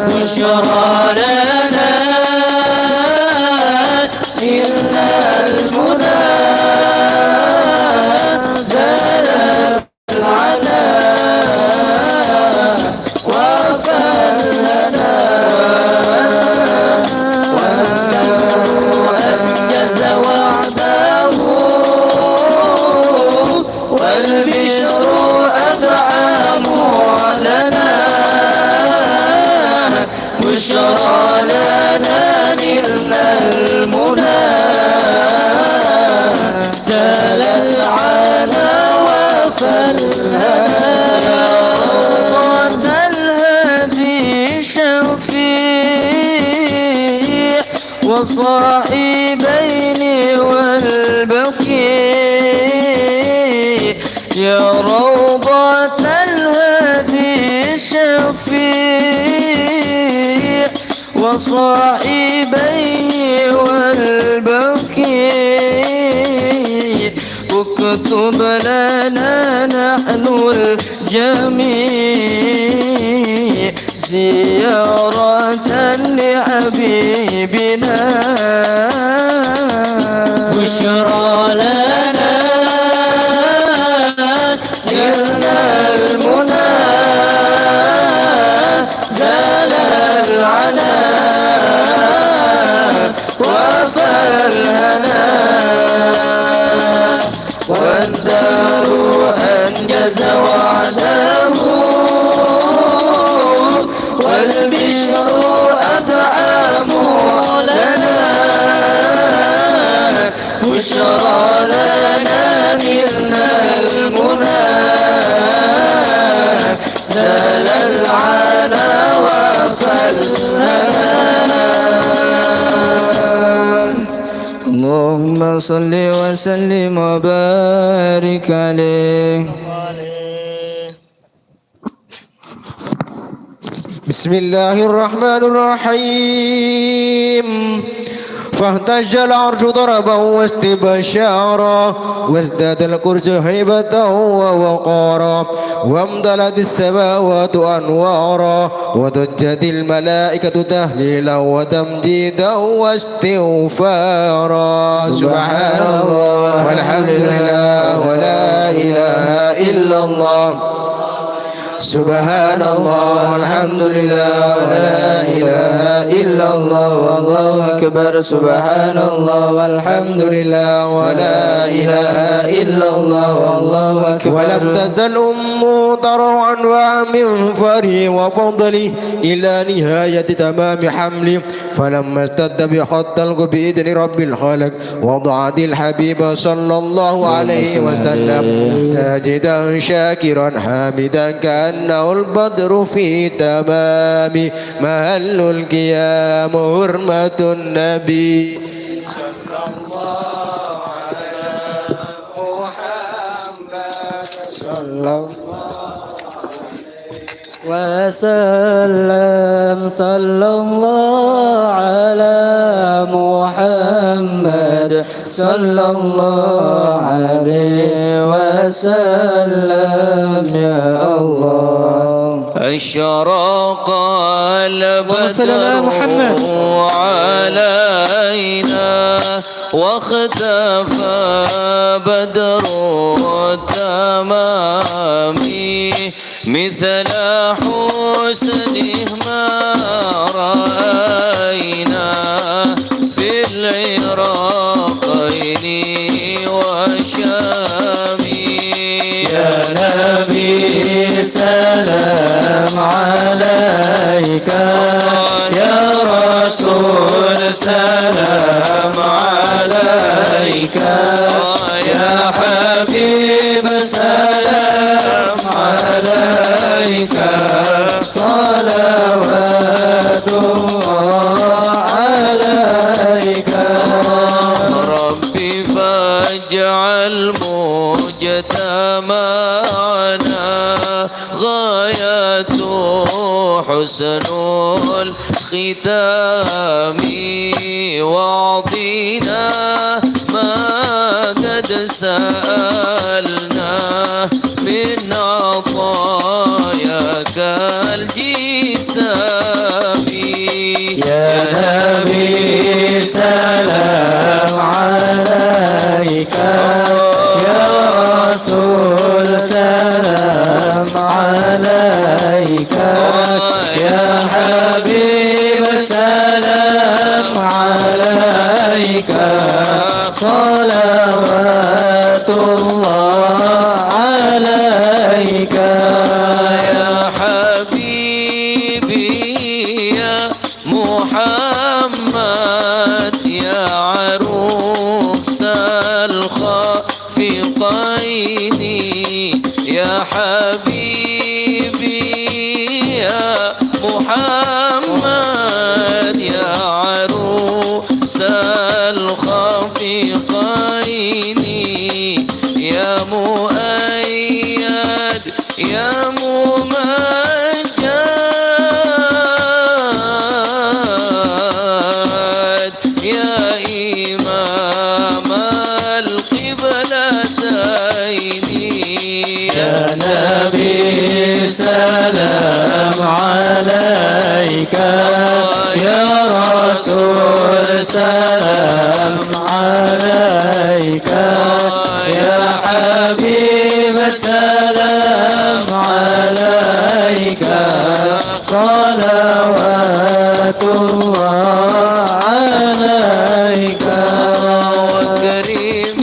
بشرى لنا إلا المنى زال العنا وفلنا والدهر أنجز وعده والبشر أدعى معلنا بشرى لنا نلنا المنى زال العنا وفلنا روضة الهدي شفيع وصاحبين والبكي يا روضة الهدي شفيع وصاحبيه والبكي اكتب لنا نحن الجميع زيارة لحبيبنا بشرى لنا نلنا المنى زال العنا وفلنا والدار أنجز وعده والبشر أدعى معلنا بشرى لنا نلنا المنى زال العنا وفلنا اللهم صل وسلم وبارك عليه. بسم الله الرحمن الرحيم فاهتج العرش ضربا واستبشارا وازداد الكرس هيبة ووقارا وامتلأت السماوات أنوارا وضجت الملائكة تهليلا وتمجيدا واستغفارا سبحان الله والحمد لله ولا إله إلا الله سبحان الله والحمد لله ولا إله إلا الله والله أكبر سبحان الله والحمد لله ولا إله إلا الله والله أكبر ولم تزل أمه ترعى ومن فري وفضلي إلى نهاية تمام حملي فلما اشتد بخطلق بإذن رب الخلق وضعت الحبيب صلى الله عليه وسلم ساجدا شاكرا حامدا كأنه البدر في تمام محل القيام حرمة النبي صلى الله على محمد صلى الله وسلم صلى الله على محمد صلى الله عليه وسلم يا الله أشرق البدر علينا واختفى بدر التمام مثل حسنه ما رأينا في العراقين والشام يا نبي سلام عليك يا رسول سلام عليك يا حبيب سلام عليك صلوات الله عليك ربي فاجعل مجتمعنا غاية حسن الختام واعطينا ما قد سألنا من عطاياك الجسام يا نبي سلام عليك يا رسول سلام عليك يا حبيب سلام عليك صلوات الله عليك يا حبيبي يا محمد يا عروس الخافقين يا حبيبي يا محمد يا عروس الخافقين يا مؤيد يا ممجد يا إمام القبلتين يا نبي سلام عليك يا رسول سلام عليك يا حبيب سلام عليك صلوات الله عليك وكريم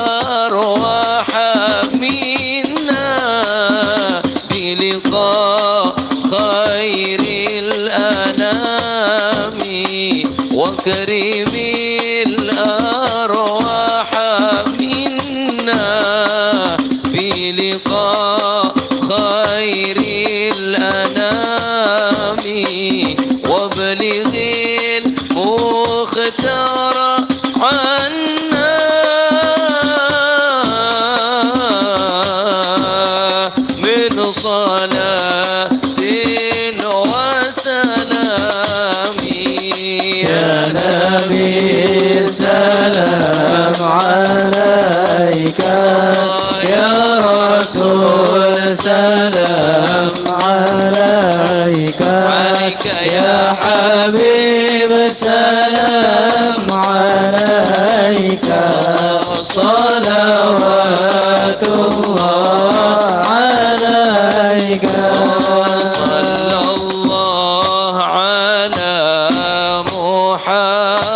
الأرواح منا بلقاء خير الأنام وكريم الأرواح منا بلقاء خير الأنام وابلغ المختار عنا من صلاة وسلام يا نبي سلام عليك يا رسول سلام عليك يا حبيب سلام عليك صلوات الله عليك صلى الله على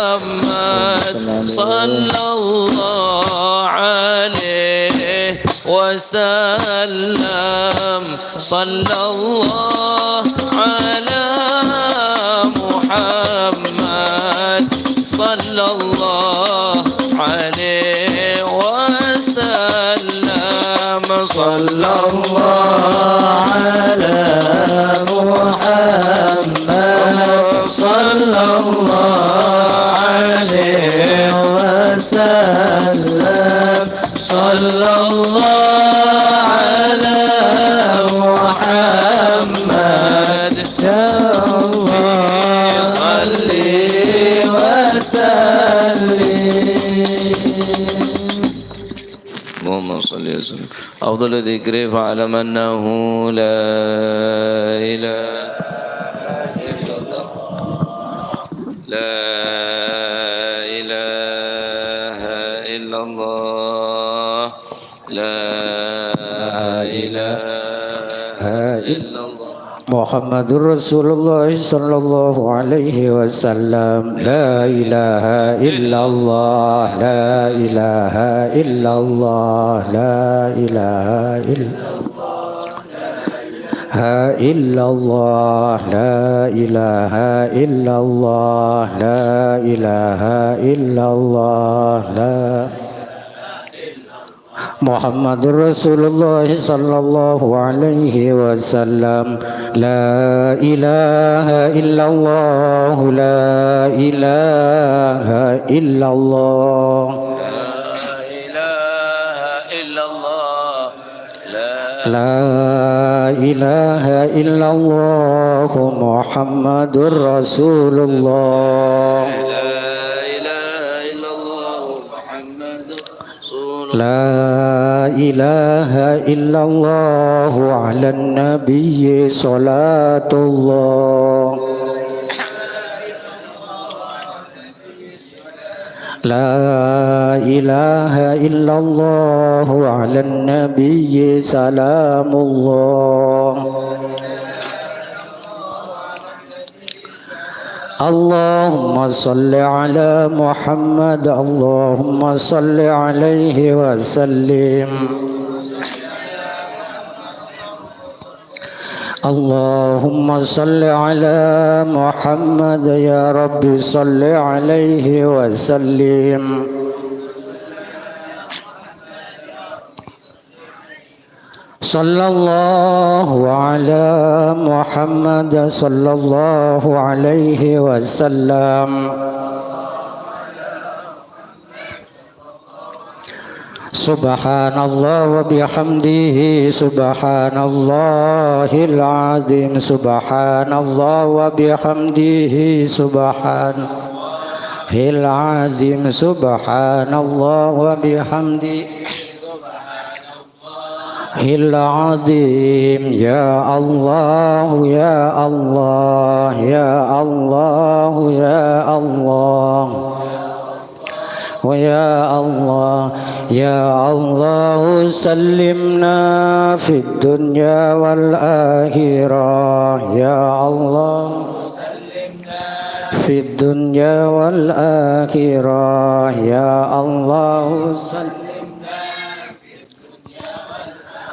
محمد صلى الله عليه وسلم صلى الله على محمد صلى الله عليه وسلم صلى الله على محمد صلى الله عليه وسلم صلى الله على محمد يا الله صل وسلم. اللهم صل وسلم. أفضل ذكر فاعلم أنه لا إله إلا الله لا إله إلا الله لا إله إلا الله محمد رسول الله صلى الله عليه وسلم لا إله إلا الله لا إله إلا الله لا إله إلا الله لا إله إلا الله لا إله إلا الله لا محمد رسول الله صلى الله عليه وسلم لا إله إلا الله لا إله إلا الله لا إله إلا الله محمد رسول الله لا إله إلا الله على النبي صلاة الله لا إله إلا الله على النبي سلام الله اللهم صل على محمد اللهم صل عليه وسلم اللهم صل على محمد يا رب صل عليه وسلم صلى الله على محمد صلى الله عليه وسلم سبحان الله وبحمده سبحان الله العظيم سبحان الله وبحمده سبحان العظيم سبحان الله وبحمده العظيم يا الله يا الله يا الله يا الله ويا الله يا الله سلمنا في الدنيا والآخرة يا الله في الدنيا والآخرة يا الله سلمنا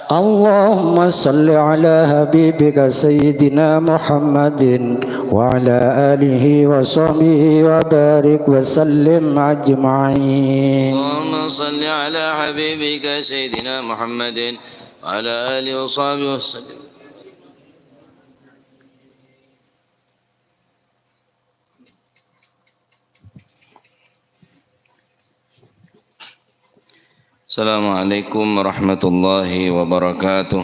اللهم صل على حبيبك سيدنا محمد وعلى آله وصحبه وبارك وسلم أجمعين اللهم صل على حبيبك سيدنا محمد وعلى آله وصحبه وسلم. Assalamualaikum warahmatullahi wabarakatuh.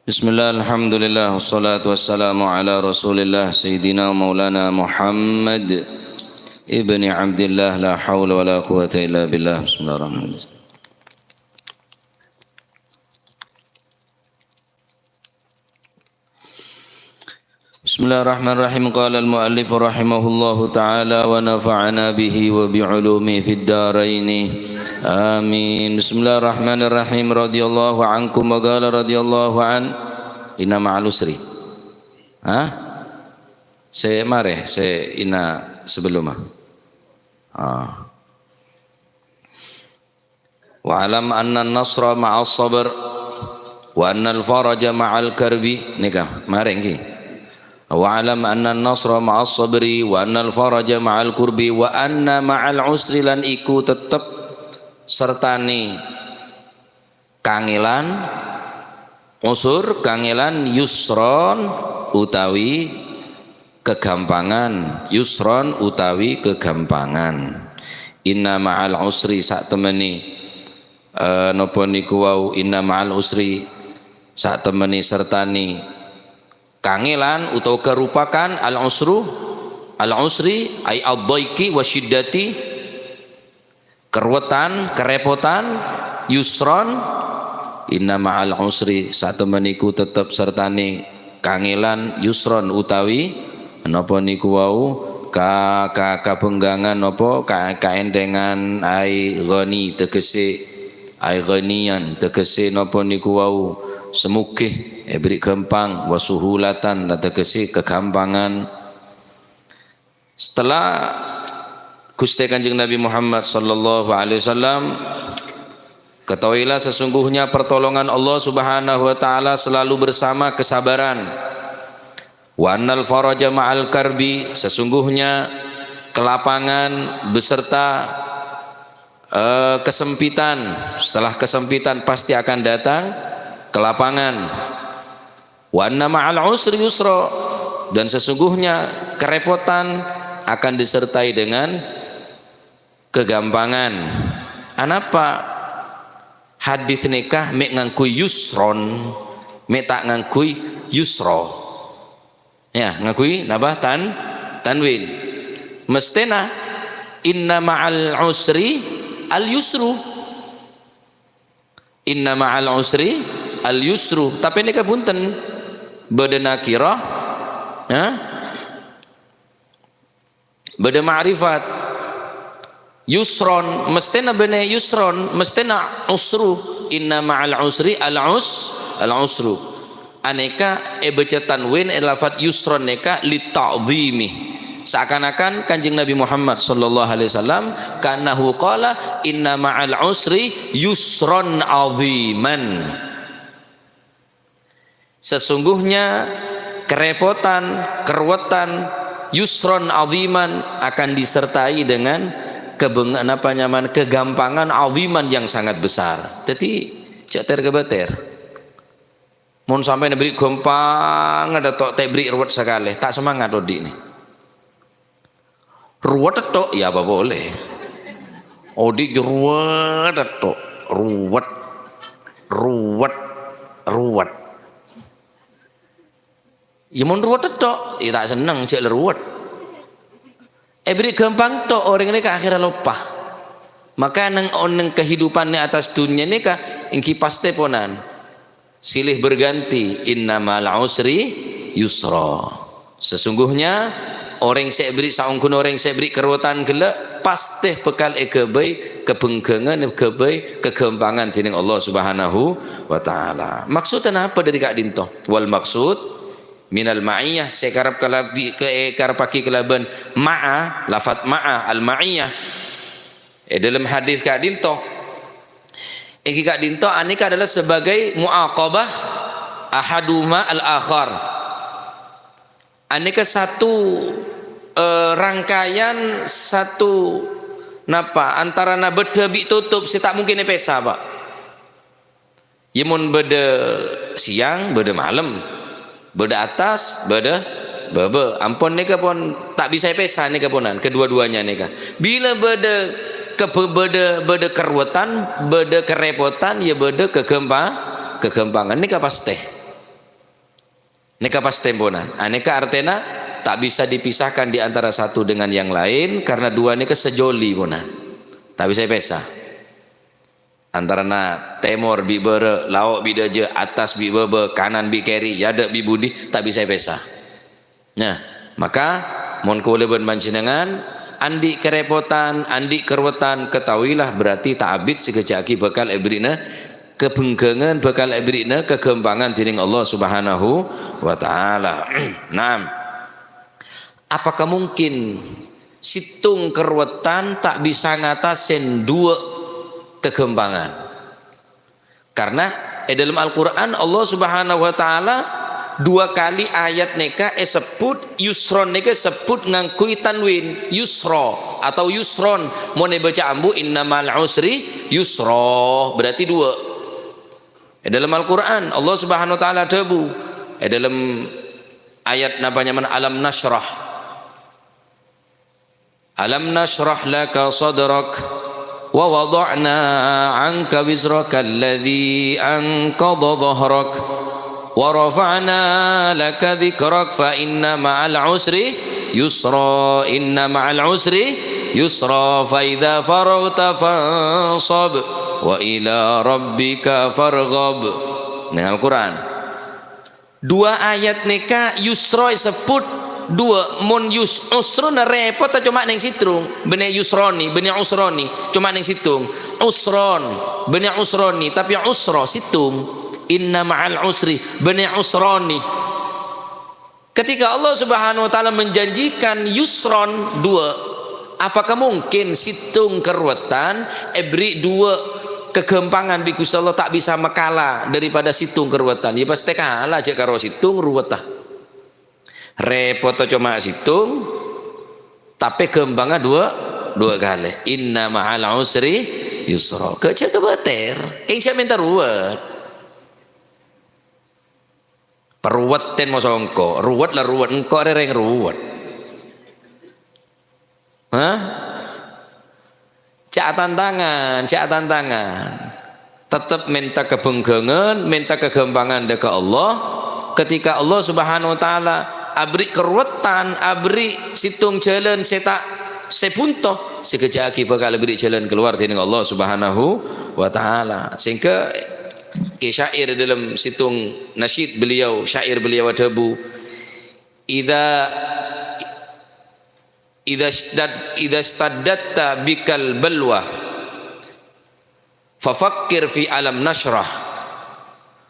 Bismillah, alhamdulillah, wassalatu wassalamu ala rasulillah Sayyidina Maulana Muhammad ibni Abdillah, la hawla wa la quwata illa billah. Bismillahirrahmanirrahim. Bismillahirrahmanirrahim. Qala al-muallif rahimahullahu ta'ala wa nafa'ana bihi wa bi'ulumi fid daraini. Amin. Bismillahirrahmanirrahim. Radhiyallahu ankum wa qala radhiyallahu an inna ma'al usri. Saya mareh, saya ina sebelum Wa alam anna an-nasra ma'as sabr wa anna al-faraja ma'al karbi. Nikah, mareh nggih. Wa alam anna an-nasra ma'as sabri wa anna al-faraja ma'al kurbi wa anna ma'al usri lan iku tetep sertane kangelan usur kangelan yusron utawi kegampangan yusron utawi kegampangan. Inna ma'al usri sak temeni napa niku wau inna ma'al usri sak temeni sertane kangelan utawa kerupakan al-usri ay ad-dhaiki wa syiddati kerwetan kerepotan yusron inna ma'al usri satemeniku tetep sertane kangelan yusron utawi napa niku wau kabenggangan napa kaendengan ai ghani tegese ai ghaniyan tegese napa niku wau semukih beri gampang wasuhulatan tegese kegampangan. Setelah Gusti Kanjeng Nabi Muhammad sallallahu alaihi wasallam, ketahuilah sesungguhnya pertolongan Allah Subhanahu wa taala selalu bersama kesabaran. Wa annal faraja ma'al karbi, sesungguhnya kelapangan beserta kesempitan. Setelah kesempitan pasti akan datang kelapangan. Wa anna ma'al usri yusra, dan sesungguhnya kerepotan akan disertai dengan kegampangan. Anapa hadits nikah mek ngangkui yusron, mek tak ngangkui yusra. Ya, ngangkui napa tanwin. Mestena inna ma'al usri al yusru, inna ma'al usri al yusru. Tapi ini punten beda nakirah ya, beda ma'rifat. Yusron mestena bene yusron, mestena usru. Inna ma'al usri al usru. Aneka baca tanwin lafat yusron neka li ta'dhimi, seakan-akan Kanjeng Nabi Muhammad sallallahu alaihi wasallam kanahu qala inna ma'al usri yusron aziman, sesungguhnya kerepotan, keruwetan, yusron aziman akan disertai dengan kegampangan aziman yang sangat besar. Jadi ceter kebeter mun sampai nebri gampang ada tok tebri ruwet sekali, tak semangat odi ini. Ruwet tok ya apa boleh. Odi ruwet tok, ruwet. Ya mun ruwet tok, ya tak seneng cek ruwet. Beri gampang tok orang ini ke akhirnya lupa. Maka neng kehidupannya atas dunia ini kah ingki pasti ponan silih berganti, innamal usri yusra. Sesungguhnya orang saya beri saungkun, orang saya beri keruwetan gelak pasti bekal kebai kebengkengan kebai kegempangan tining Allah Subhanahu wa taala. Maksudnya apa dari Kak Dinto? Wal maksud minal ma'iyah sekarap kalabi ke karpaki kelaban ma'a, lafat ma'a al ma'iyah dalam hadis Kak Dinto. Iki Kak Dinto anika adalah sebagai muaqabah ahaduma al-akhar. Anika satu rangkaian satu napa antara na beda bi tutup si tak mungkin pesa Pak. Yemun beda siang, beda malam, beda atas, beda bebe. Ampun nika pun tak bisa pesa nika punan kedua-duanya nika. Bila beda beda keruwetan, beda kerepotan, ya beda kegempangan. Nika pasti bonan. Aneka artena tak bisa dipisahkan di antara satu dengan yang lain karena dua nika sejoli bonan. Tak bisa pesa. Antara na temor bi bere, lauk bi deje, atas bi bebe, kanan bi keri, yada bi budi, tak bisa pesa. Nah, maka mon kuleban mancinengan andi kerepotan, andi keruwetan, ketahuilah berarti ta'abid sekejaki bakal ebrina kebengkengan, bakal ebrina kegempangan tining Allah Subhanahu wa taala. Naam. Apakah mungkin situng keruwetan tak bisa ngatasin dua kegempangan? Karena dalam Al-Qur'an Allah Subhanahu wa taala dua kali ayat neka sebut yusron neka sebut ngangkui tanwin yusro atau yusron. Mau baca ambu innamal usri yusro berarti dua. Dalam Al-Quran Allah Subhanahu wa taala debu dalam ayat namanya alam nashrah laka sadrak wa wada'na anka wizraka alladhi anqadha dhahrak wa rafa'na laka dhikrak fa inna ma'al usri yusra inna ma'al usri yusra fa idza faraghta fansab wa ila rabbika farghab. Nah Al-Quran dua ayat neka yusra sebut dua mun usrun repot cuma neng situng bene yusroni bene usroni cuma neng situng usron bene usroni tapi usra situng inna ma'al usri bani usroni. Ketika Allah Subhanahu wa taala menjanjikan yusron dua, apakah mungkin situng keruwetan beri dua kegempangan bi Gusti Allah tak bisa mekala daripada situng keruwetan? Ya pasti kalah aja karo situng ruwetah. Repot cuma situng tapi gembangan dua kali. Inna ma'al usri yusra. Kecil kebeter. King siapa minta ruwet? Peruwet ten mau songko, ruwet lah ruwet, engkau ada yang ruwet. Hah? Cak tantangan. Tetap minta kebengkengan, minta kegempangan dekat Allah. Ketika Allah Subhanahu wa taala abri keruwetan, abri situng jalan setak sepunto, sekejap kita kalau beri jalan keluar dengan Allah Subhanahu wa taala. Sehingga syair dalam situng nasyid beliau, syair beliau ada bu, idza staddatta bikal balwa fafakkir fi alam nashrah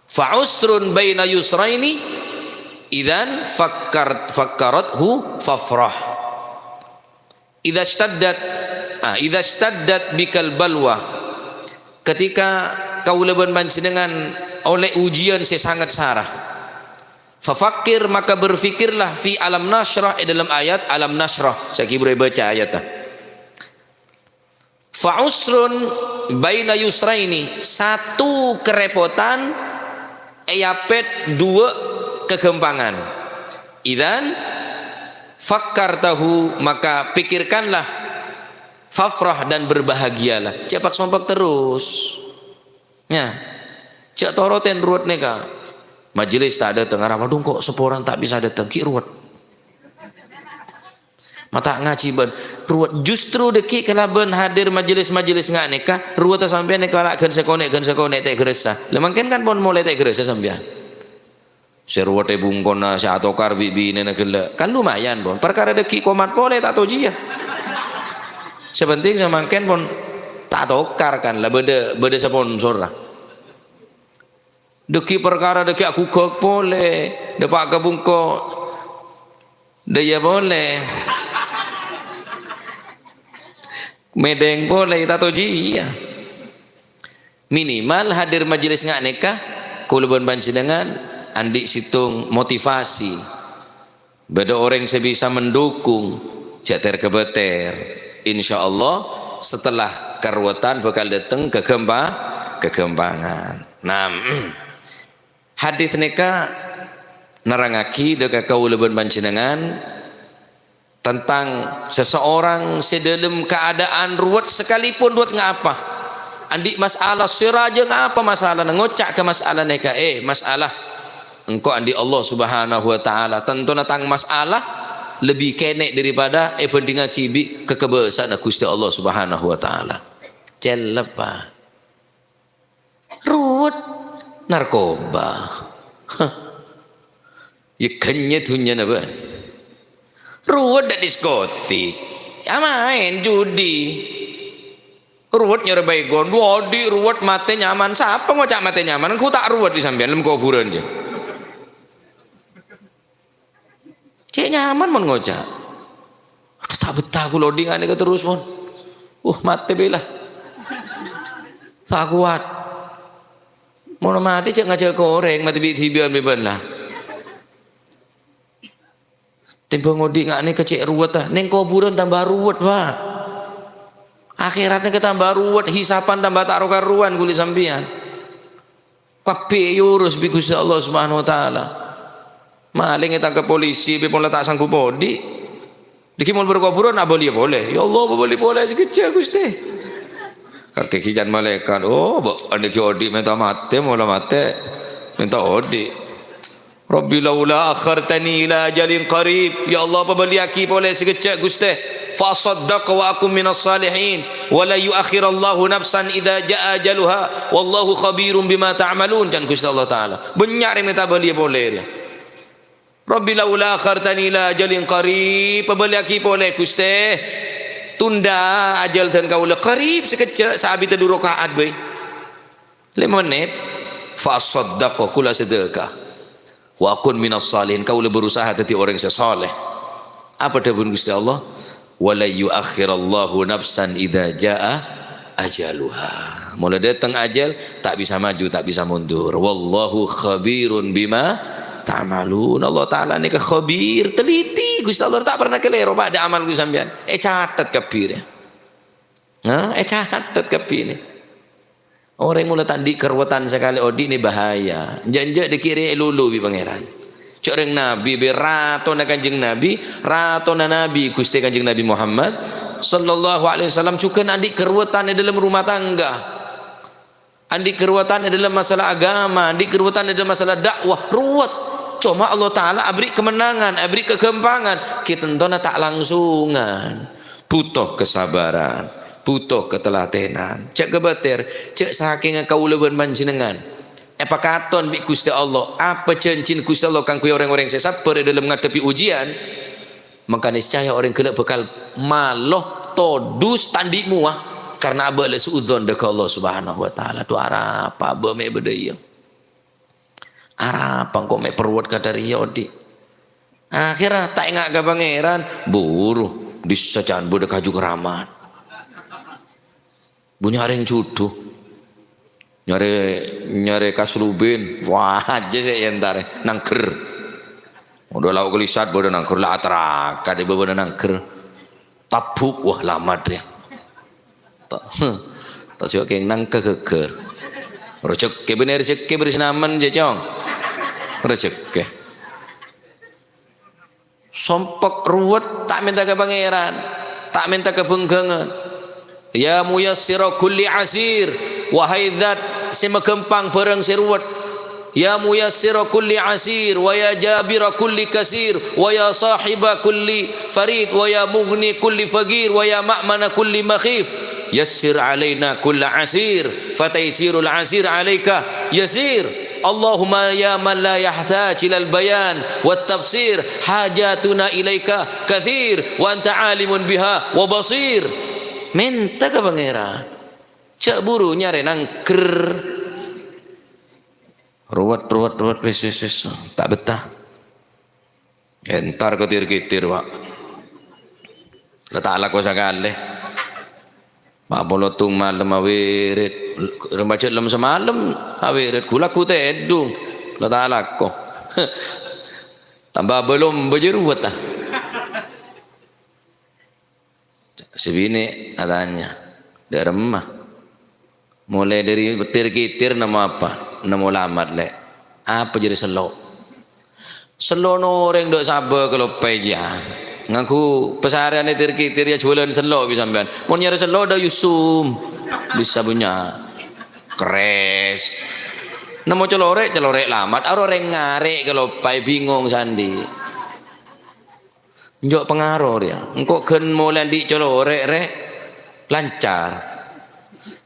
fa usrun baina yusraini idzan fakkarathu fafrah. Idza staddat bikal balwa, ketika kau leban panjenengan oleh ujian sesangat sarah, fafakkir maka berfikirlah fi alam nashrah, dalam ayat alam nashrah saya boleh baca ayatnya. Fa usrun baina yusraini, satu kerepotan yapet dua kegempangan. Idzan fakkartahu, maka pikirkanlah, fafrah, dan berbahagialah. Cepat sompak terus ya, cak toroten ruwet neka majelis tak ada tengah ramadhan kok seporang tak bisa datang ki ruwet mata ngaji ben ruwet. Justru deki kalau ben hadir majelis-majelis ngak neka ruwet sampean neka lakkan sekonek tak geresa lemangken kan pon mulai tak geresa sampean seruwate bungkona sa atokar bibi nena gela kan lumayan pon perkara deki komat pole tak tahu jia sepenting samangken pon tak tokar kan lah beda sponsor lah deki perkara deki aku kok pole depak kebungko daya boleh medeng boleh tak tahu jia minimal hadir majelis ngak nikah kulubun panjenengan andik situng motivasi beda orang sebisa mendukung jater kebeter insyaallah setelah karwatan bakal datang kegembangan. Nah hadits nikah nerangaki deka kauleubeun panjenengan tentang seseorang sedalam keadaan ruwet sekalipun ruwet ngapa andik masalah siraja ngapa masalah ngocak ke masalah nikah masalah engkau andi Allah Subhanahu wa taala tentu natang masalah lebih kenek daripada pendingan kibi kekebesan Gusti Allah Subhanahu wa taala. Celepa ruwet narkoba ya kenya tunya apa ruwet da diskotik ya main judi ruwet nyerbai gon wadi ruwet mate nyaman siapa ngocak mate nyaman ku tak ruwet di sampean lem kuburan je cek nyaman mon ngocak aduh tak betah ku loadingan ini terus mon mati bela tak kuat mau mati cek ngajak goreng mati bibian beban lah timbang ngodi ngak ni kecek ruwet ah neng kuburan tambah ruwet pak akhiratnya ketambah ruwet hisapan tambah tak karuan kuli sampian kabeh urus bi Gusti Allah Subhanahu wa taala maling ditangkap polisi bepon tak sanggup bodi dikimul berkuburan boleh ya Allah boleh sekejap Gusti kakek kijan malaikat anda ki odi minta mate mula mate minta odi Rabbi laula akhartani ila ajalin qarib ya Allah beli aki boleh sekejap Gusti fa saddaq wa akum minas salihin wa la yuakhirallahu nafsan idza jaa ajaluha wallahu khabirum bima ta'malun dan Gusti Allah taala banyak minta beli boleh dia Rabbi laula akhartani ila ajalin qarib pebeli aki boleh Gusti tunda ajal dan kaula qarib sekejap sahabi tedu rakaat bae 5 menit fa saddaqa kula sedekah wa kun minas salihin kaula berusaha jadi orang yang saleh apa dawuh Gusti Allah wala yuakhirallahu nafsan idza jaa ajaluha mulai datang ajal tak bisa maju tak bisa mundur wallahu khabirun bima ta'malun Allah taala ni khabir teliti Gusti Allah tak pernah kelero pada amal ku sampean catat kabir catat kabir ni orang mulai tadi kerwetan sekali odi ni bahaya janjak dikira lulu bi pangeran cok reng nabi berato na kanjeng nabi rato na nabi Gusti kanjeng Nabi Muhammad sallallahu alaihi wasallam cukan adik kerwetan dalam rumah tangga adik kerwetan dalam masalah agama adik kerwetan dalam masalah dakwah ruwet cuma Allah taala abri kemenangan abri kegempangan kita tentona tak langsungan butuh kesabaran, butuh ketelatenan. Cek gebeter, cek saking kaula panjenengan. Apa katon bi Gusti Allah? Apa cincin Gusti Allah kang kuwi orang-orang sesat pada dalam menghadapi ujian? Maka niscaya orang kena bekal maloh todus tandikmu karena abah le suudzon dekat Allah Subhanahu wa taala. Tu arah apa abah me bedaya? Arah apa kok me perwat kata riodi? Akhirnya tak ingat ke pangeran buruh disacaan bude kaju keramat. Punya yang juduh. Nyari kaslubin. Wah aja saya entar nangker. Udah lauk gelisat bude nangker lah atraka di bude nangker. Tabuk wah lama dia. Tak siapa yang nangka keker. Rocek ke bener rezeki bersinaman jejong. Rezeki. Sompok ruwet tak minta ke pangeran, tak minta ke penggangan. Ya muyassira kulli asir, wahai zat semekempang perang seruwet. Ya muyassira kulli asir, wa ya jabira kulli kasir, wa ya sahiba kulli farid, wa ya mughni kulli faqir, wa ya ma'mana kulli makhif. Yassir alaina kulla asir, fataysirul asir alaika yasir. Allahumma ya man la yahtaj ilal bayan wat tafsir hajatuna ilaika kathir wa anta alimun biha wa basir. Minta ke pangeran cak buru nyari nangker ruwet wis tak betah entar ketir-kitir pak letak ala kuasa kaleh Pak polotung malam awirit rembaca dalam semalam awirit kula ku tedung la taala ko tambah belum berjeruat ah sebini adanya dari rumah mulai dari betir-kitir nama apa nama lamat le apa jadi selo noreng dok sabar kalau peja ngaku pesarian tir-kitir ya jualan selo bisa sampean mau nyari selo dah yusum bisa punya kres namo celorek lamat aro reng ngarek kalau pai bingung sandi njok pengaruh dia engkau ken mulai di celorek rek lancar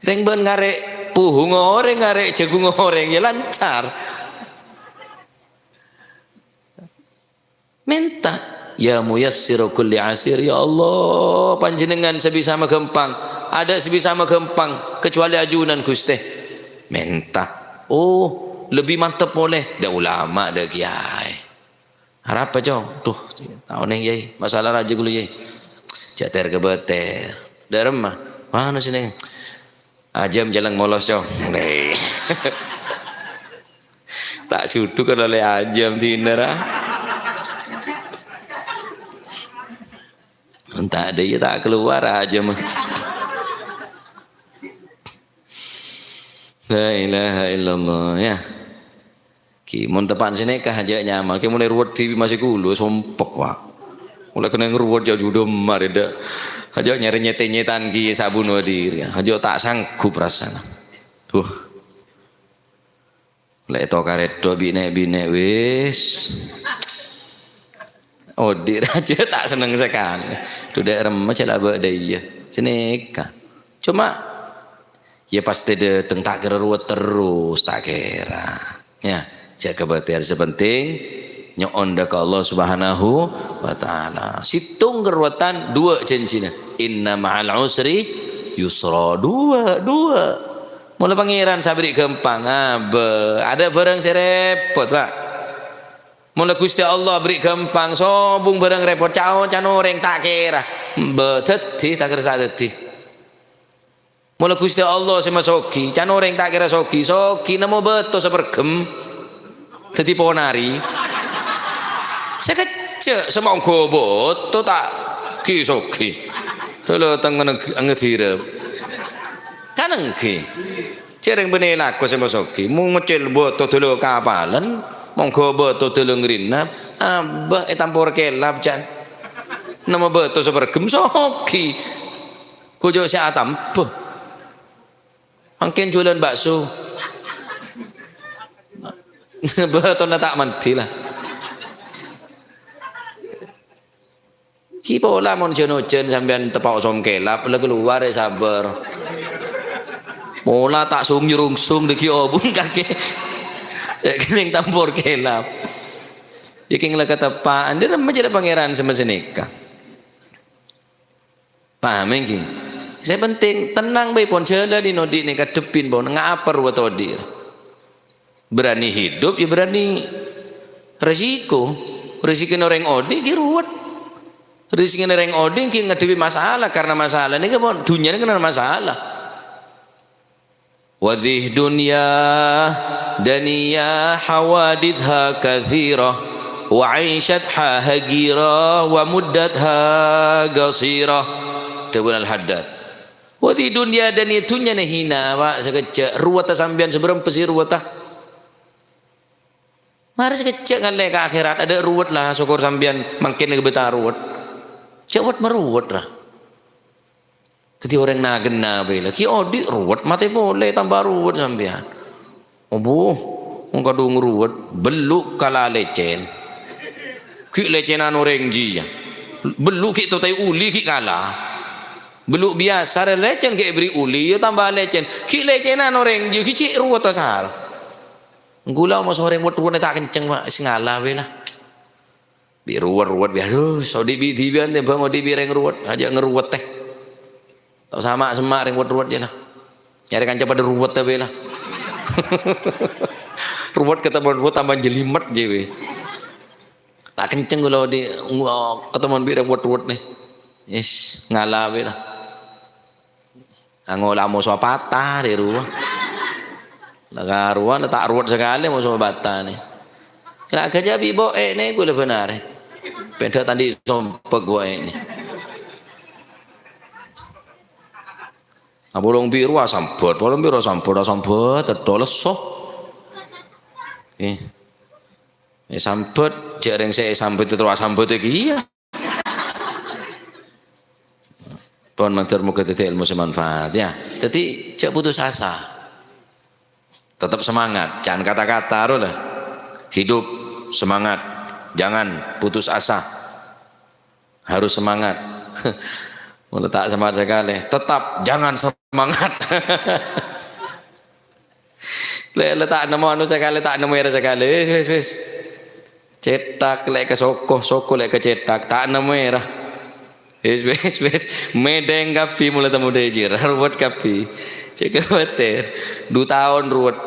reng ben ngarek puhung orang ngarek jagung orang ya lancar minta ya muyassiru kulli asir ya Allah panjenengan sebisa gempang ada sebisa gempang kecuali ajunan Gusti minta oh lebih mantap boleh dah ulama dah kiai harap apa jong tuh tahu neng yai masalah raja gulu yai jater ke beter dah remah mana sini ajam jalan molos jong tak cutu kan oleh ajam tinera entah ada ya tak keluar aja mah. La ilaha illallah ya. Ki mun tepan sini kah aja nyaman. Ki mulai ruwet TV masih kulu sompok wak. Mulai kena ngeruwet jauh judo marida. Aja nyari nyete-nyetan ki sabun wadir ya. Aja tak sanggup rasanya. Tuh. Lek to karedo bine-bine wis. Odir aja tak seneng sekali. Sudah remaja lah berdaya. Seneka. Cuma ya pasti datang tak kira ruwet terus tak kira. Ya, jaga batir sepenting nyon ke Allah Subhanahu wa taala. Situng keruwetan dua janjina. Inna ma'al usri yusra dua. Mula pangeran sabri gampang. Ada barang serepot, Pak. Mula Gusti Allah beri gampang sobung barang repot caon orang tak kira beteti tak kira sadeti. Mula Gusti Allah sama soki orang tak kira soki namo beto sepergem teti ponari sekecil semongko beto tak ki soki tolo tangan anggetira kaneng ki cereng benela ko sama soki mu ngecil beto tolo kapalan mongko beto telung rinap abah etampor kelap jan nama beto sepergem soki kujo si atampe mungkin jualan bakso beto na tak menti lah Ki pola mon jono-jon sampean tepak som kelap le keluar ya sabar. Pola tak sung nyerungsung deki obung kake. Kening tampur kelap. Iki ngela kata Pak, dia macam pangeran sama senika. Paham iki? Saya penting tenang bae pon jela di nodi ni kadepin pon ngapar wa todir. Berani hidup ya berani resiko. Resiko orang odi ki ruwet. Rezeki nereng oding ki ngadepi masalah karena masalah ini kan dunia ini kena masalah. Wadih dunya daniya hawaditha kathira wa aishatha hagira wa muddatha qasira. Tabun al-haddad. Wadih dunya daniya dunya hina wa sekecek ruwata sambian seberem pesi ruwata. Mari sekecek ngalle ke akhirat ada ruwet lah syukur sambian makin ke betah ruwet. Cewat meruwet lah. Jadi orang nagen bela. Ki odi ruwet mati boleh tambah ruwet sampean. Obo, engkau dong ruwet beluk kala lecen. Ki lecenan orang ji ya. Beluk ki tu tai uli ki kala. Beluk biasa lecen ki beri uli yo tambah lecen. Ki lecenan orang ji ki cik ruwet asal. Gula mas orang ruwet tak kenceng mak singala bela. Bi ruwet bi aduh saudi bi tibian teh bang odi bi reng ruwet aja ngeruwet teh tak sama semak reng ruwet je lah nyari kanca pada ruwet teh lah ruwet ketemu ruwet tambah jelimet je wis tak kenceng kalau di ketemu bi reng ruwet nih yes ngalah be lah angola mau so patah di ruwet lah ruwet tak ruwet sekali mau so patah nih kena kerja bi bo nih gue benar beda tadi sompek gua ini. Bolong biru sambut, bolong biru sambut, terdoles soh. Sambut, jarang saya sambut itu sambut lagi ya. Pon mantar muka titik ilmu semanfaat ya. Jadi cak putus asa, tetap semangat, jangan kata-kata lah. Hidup semangat, jangan putus asa, harus semangat. Meletak semangat sekali, tetap jangan semangat. Letak nama anu sekali, tak nama era sekali, wis. Cetak lek ke soko lek ke cetak, tak nama era. Wis. Medeng kapi mulai temu dejir, ruwet kapi. Cek khawatir, 2 tahun ruwet.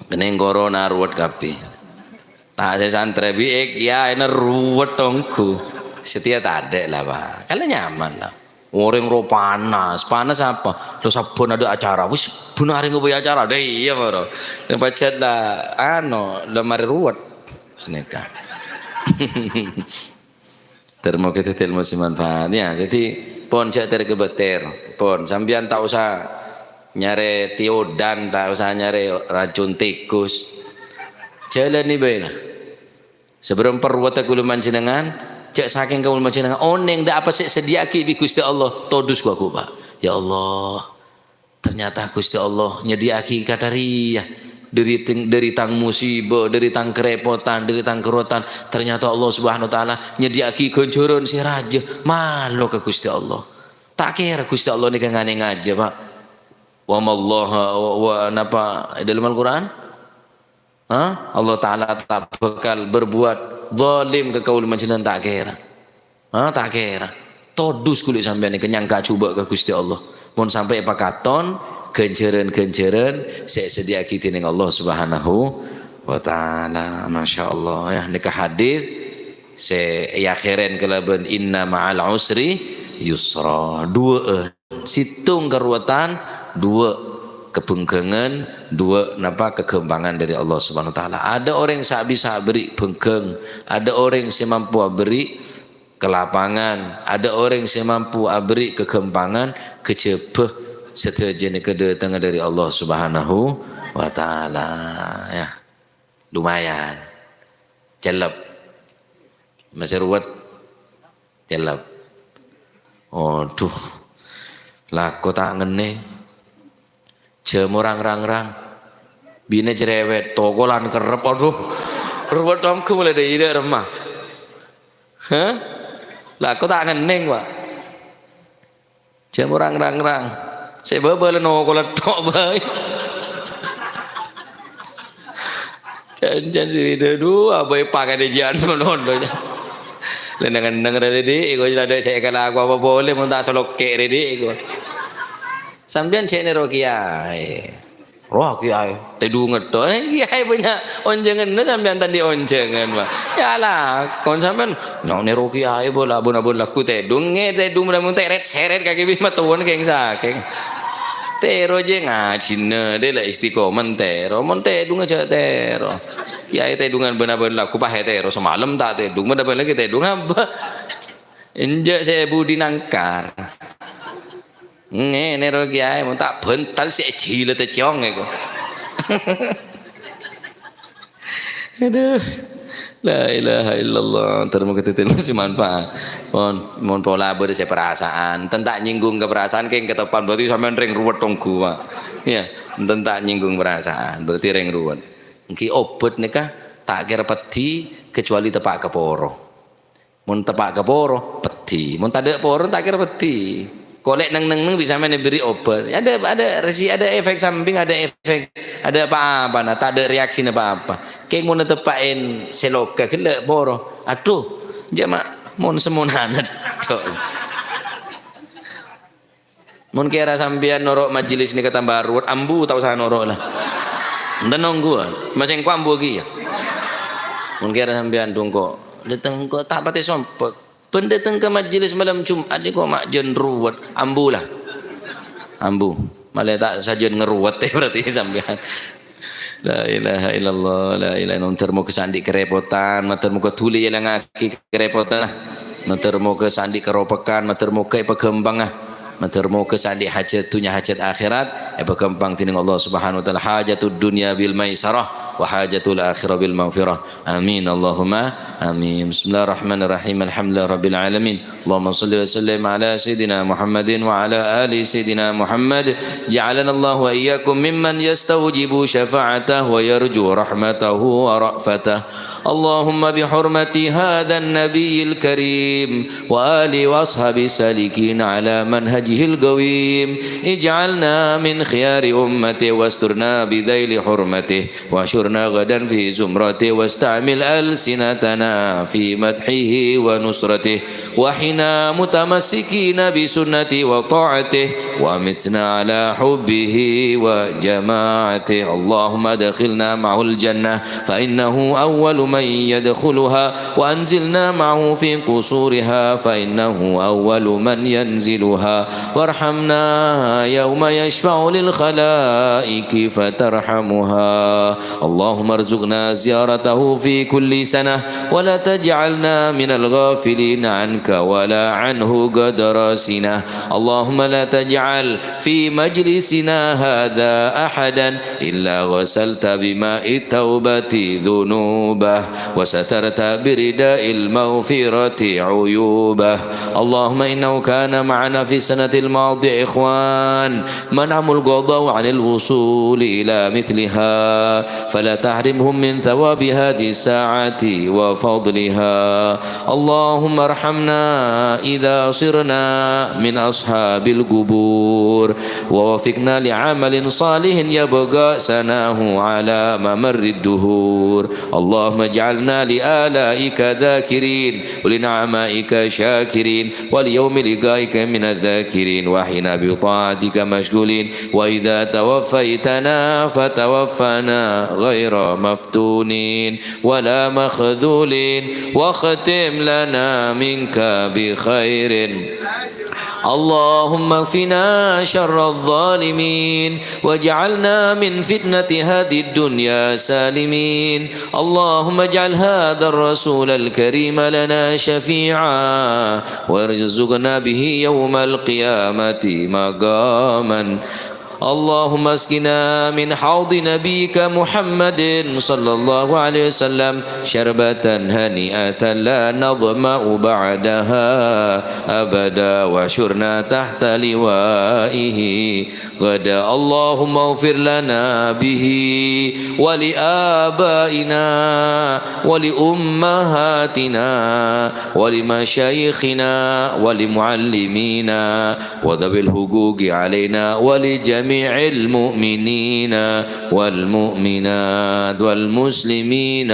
Kening corona ruwet kapi. Tak saya santre biik ya ini ruwet tongku setia tak ada lah pak kalian nyaman lah orang ro panas apa lo sabun ada acara wis benar yang gue acara deh iya moro baca lah lemari ruwet seneka termo kita ilmu manfaat ya jadi pon cak terkebeter pon sambian tak usah nyari tiodan tak usah nyari racun tikus jalan ni baiklah sebelum perwata kulu manjenengan cek saking kaul manjenengan oneng dak apa sih sediaki bi Gusti Allah todus ku aku Pak ya Allah ternyata Gusti Allah nyediaki kadariyah dari tang musibah dari tang kerepotan dari tang kerotan ternyata Allah Subhanahu wa taala nyediaki ganjaran si raja malu ke Gusti Allah tak kira Gusti Allah ni ngane ngaja Pak wa mallaha wa napa dalam Al-Qur'an Allah Ta'ala tak bakal berbuat zalim ke kaul manjinan tak kira tak kira todus kulit sampai ni kenyang gak coba ke Gusti Allah mohon sampai pakaton genjeren saya sedia kita dengan Allah Subhanahu wa Ta'ala Masya Allah ya nikah hadis saya akhiran kelaban inna ma'al usri yusra 2 situng keruatan 2 kebengkengan 2 kegembangan dari Allah Subhanahu wa taala. Ada orang yang bisa beri bengkeng, ada orang yang mampu beri kelapangan, ada orang yang mampu beri kegembangan, kejebeh seterjane kedatangan dari Allah Subhanahu wa taala ya. Lumayan. Celep. Masih ruwet. Celep. Aduh. Lako tak ngene. Jemurang rang bine cerewet tokolan kerep aduh ruwet tongku mulai dari ide remah Lah aku tak ngeneng Pak. Jam orang rang-rang. Saya bebel no kalau tok bae. Jangan sih dua abai pakai dejian menon. Lenangan dengar redi, ego ada saya kalau aku apa boleh mun tak soloke redi ego. Sampean cek ne roh kiai tedu ngedo kiai punya onjengan sampean tadi onjengan Pak. Ya lah kon sampean nyong ne ro kiai bola abun-abun laku tedung mun teret seret kaki bima tuwon keng saking. Tero je ngajine de la istiqomah tero mon tedung aja tero. Kiai tedungan benar-benar laku pahe tero semalam tak tedung benar-benar lagi tedung apa. Injek saya budi nangkar. Nghe ro kiai mun tak bental si cile te ciong eko. Aduh. La ilaha illallah. Terima kasih masih manfaat. Mon pola bersih perasaan. Tentak nyinggung ke perasaan keng ketepan berarti sampean ring ruwet tong gua. Ya, tentak nyinggung perasaan berarti ring ruwet. Engki obat nikah tak kira peti kecuali tepak keporo. Mun tepak keporo peti. Mun tak ada poro tak kira peti. Kolek neng bisa mana beri obat. Ada resi, ada efek samping, ada efek, ada apa-apa. Nah, tak ada reaksi apa-apa. Kayak mau netepain seloka kena boro. Aduh, jama mon semunanet. Mon kira sampean norok majelis ni kata baru, ambu tahu saya norok lah. Dan nongguan, masih engkau ambu lagi ya. Mon kira sampean tunggu, datang kok tak pati sompek. Pendatang ke majlis malam Jumat ni kok mak jen ruwet ambu lah. Ambu. Malah tak sajen ngeruwet berarti sampean. La ilaha illallah, la ilaha illallah. Termo kesandi kerepotan, termo ke tuli yang ngaki kerepotan lah. Termo ke sandi keropekan, termo ke pegembang ah. Termo ke sandi hajat dunia hajat akhirat, pegembang tining Allah Subhanahu wa taala hajatud dunya bil maisarah. وحاجة الآخرة بالمغفرة آمين اللهم آمين بسم الله الرحمن الرحيم الحمد لله رب العالمين اللهم صل وسلم على سيدنا محمد وعلى آل سيدنا محمد جعلنا الله وإياكم ممن يستوجب شفاعته ويرجو رحمته ورأفته اللهم بحرمة هذا النبي الكريم وآل وأصحاب السالكين على منهجه القويم اجعلنا من خيار أمته واسترنا بذيل حرمته واشرنا غدا في زمرته واستعمل ألسنتنا في مدحه ونصرته وحنا متمسكين بسنته وطاعته ومتنا على حبه وجماعته اللهم ادخلنا معه الجنة فإنه أول من يدخلها وأنزلنا معه في قصورها فإنه أول من ينزلها وارحمنا يوم يشفع للخلائق فترحمها اللهم ارزقنا زيارته في كل سنة ولا تجعلنا من الغافلين عنك ولا عنه قد راسنا اللهم لا تجعل في مجلسنا هذا أحدا إلا غسلت بماء التوبة ذنوبه وسترت برداء المغفرة عيوبه اللهم إنه كان معنا في السنة الماضية إخوان منعوا القضاء عن الوصول إلى مثلها فلا تحرمهم من ثواب هذه الساعة وفضلها اللهم ارحمنا إذا صرنا من أصحاب القبور ووفقنا لعمل صالح يبقى سناه على ممر الدهور اللهم اجعلنا لآلائك ذاكرين ولنعمائك شاكرين وليوم لقائك من الذاكرين وحين بطاعتك مشغولين وإذا توفيتنا فتوفنا غير مفتونين ولا مخذولين واختم لنا منك بخير اللهم اكفنا شر الظالمين واجعلنا من فتنة هذه الدنيا سالمين اللهم اجعل هذا الرسول الكريم لنا شفيعا وارزقنا به يوم القيامة مقاما اللهم اسقنا من حوض نبيك محمد صلى الله عليه وسلم شربة هنيئة لا نظمأ بعدها أبدا واشرنا تحت لوائه غدا اللهم اغفر لنا به ولآبائنا ولأمهاتنا ولمشايخنا ولمعلمينا وذوي الحقوق علينا ولجميع المؤمنين والمؤمنات والمسلمين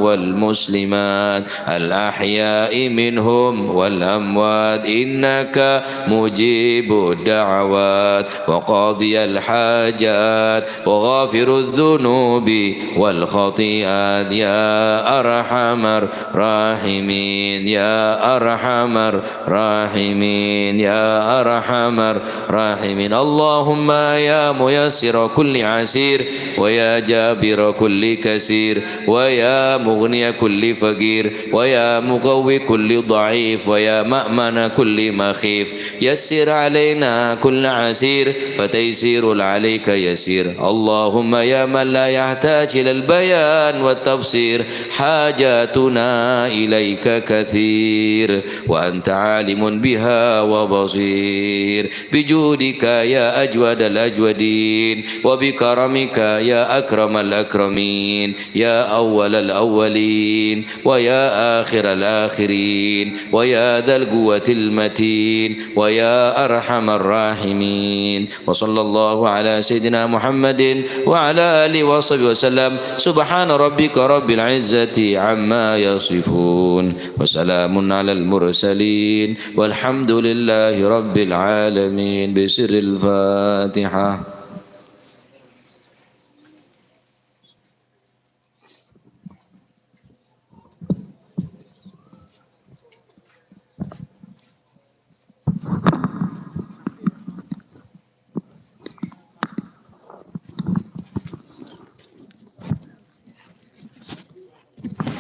والمسلمات الأحياء منهم والأموات إنك مجيب الدعوات وقاضي الحاجات وغافر الذنوب والخطيئات يا أرحم الراحمين يا أرحم الراحمين يا أرحم الراحمين. اللهم يا ميسر كل عسير ويا جابر كل كسير ويا مغني كل فقير ويا مقوي كل ضعيف ويا مأمن كل مخيف يسر علينا كل عسير فتيسير عليك يسير. اللهم يا من لا يحتاج إلى البيان والتفسير حاجاتنا إليك كثير وأنت عالم بها وبصير بجودك يا أجود الأجودين وبكرمك يا أكرم الأكرمين يا أول الأولين ويا آخر الآخرين ويا ذا القوة المتين ويا أرحم الراحمين. وصلى الله على سيدنا محمد وعلى آله وصحبه وسلم. سبحان ربك رب العزة عما يصفون وسلام على المرسلين والحمد لله رب العالمين. بسر الفاتحة.